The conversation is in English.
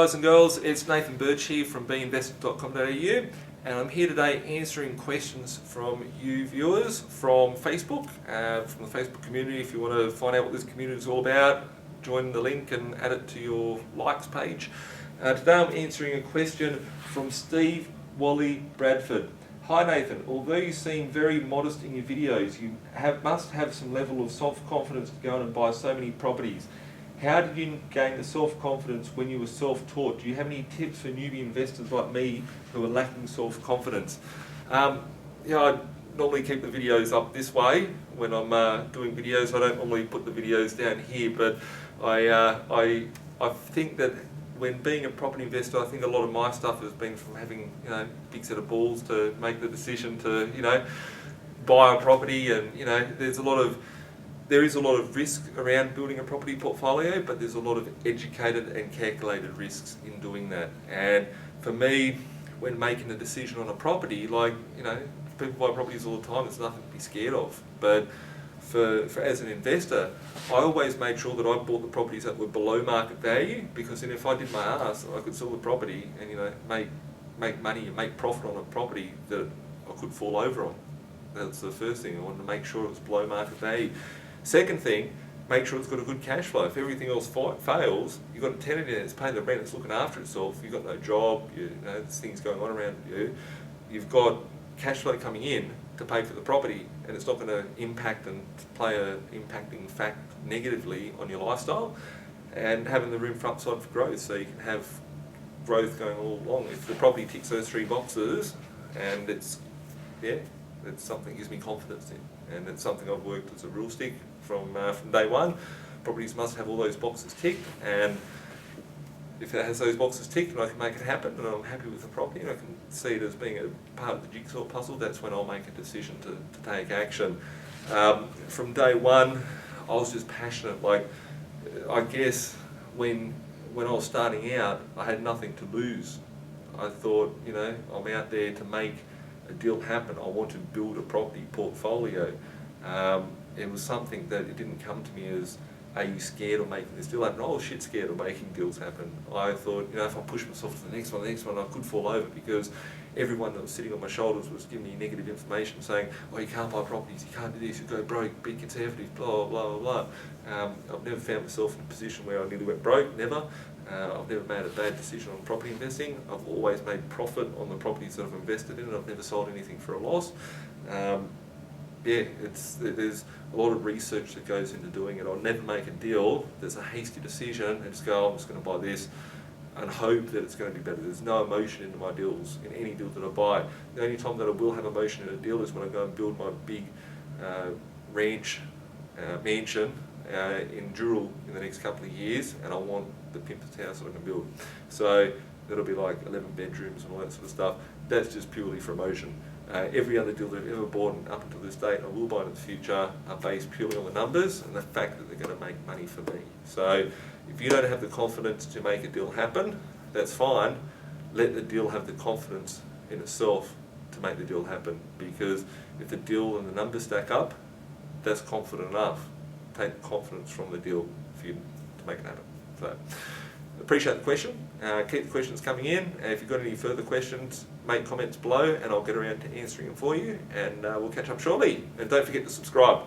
guys and girls, it's Nathan Birch here from B.Invested.com.au, and I'm here today answering questions from you viewers from Facebook, from the Facebook community. If you want to find out what this community is all about, join the link and add it to your likes page. Today I'm answering a question from Steve Waller Braford. Hi Nathan, although you seem very modest in your videos, you must have some level of self-confidence to go on and buy so many properties. How did you gain the self-confidence when you were self-taught? Do you have any tips for newbie investors like me who are lacking self-confidence? I normally keep the videos up this way when I'm doing videos. I don't normally put the videos down here, but I think that when being a property investor, I think a lot of my stuff has been from having a big set of balls to make the decision to buy a property, and there is a lot of risk around building a property portfolio, but there's a lot of educated and calculated risks in doing that. And for me, when making a decision on a property, people buy properties all the time, there's nothing to be scared of. But for as an investor, I always made sure that I bought the properties that were below market value, because then if I did my ass, I could sell the property and make money and make profit on a property that I could fall over on. That's the first thing. I wanted to make sure it was below market value. Second thing, make sure it's got a good cash flow. If everything else fails, you've got a tenant in it, it's paying the rent, it's looking after itself, you've got no job, there's things going on around you, you've got cash flow coming in to pay for the property, and it's not going to impact and play an impacting fact negatively on your lifestyle, and having the room for upside for growth, so you can have growth going all along. If the property ticks those three boxes, and it's something that gives me confidence in, and it's something I've worked as a rule stick from day one. Properties must have all those boxes ticked, and if it has those boxes ticked and I can make it happen and I'm happy with the property and I can see it as being a part of the jigsaw puzzle, that's when I'll make a decision to take action. From day one, I was just passionate. I guess when I was starting out, I had nothing to lose. I thought, I'm out there to make a deal happen. I want to build a property portfolio. It was something that it didn't come to me as, are you scared of making this deal happen? I was shit scared of making deals happen. I thought, if I push myself to the next one, I could fall over, because everyone that was sitting on my shoulders was giving me negative information saying, oh, you can't buy properties, you can't do this, you go broke, be conservative, blah, blah, blah, blah. I've never found myself in a position where I nearly went broke, never. I've never made a bad decision on property investing. I've always made profit on the properties that I've invested in, and I've never sold anything for a loss. There's a lot of research that goes into doing it. I'll never make a deal that's a hasty decision and just go, I'm just going to buy this and hope that it's going to be better. There's no emotion into my deals, in any deal that I buy. The only time that I will have emotion in a deal is when I go and build my big ranch mansion in Dural in the next couple of years, and I want the pimpest house that I can build. So that'll be like 11 bedrooms and all that sort of stuff. That's just purely for emotion. Every other deal that I've ever bought up until this date, and I will buy in the future, are based purely on the numbers and the fact that they're going to make money for me. So if you don't have the confidence to make a deal happen, that's fine. Let the deal have the confidence in itself to make the deal happen, because if the deal and the numbers stack up, that's confident enough. Take the confidence from the deal for you to make it happen. So appreciate the question. Keep the questions coming in. If you've got any further questions, make comments below and I'll get around to answering them for you, and we'll catch up shortly. And don't forget to subscribe.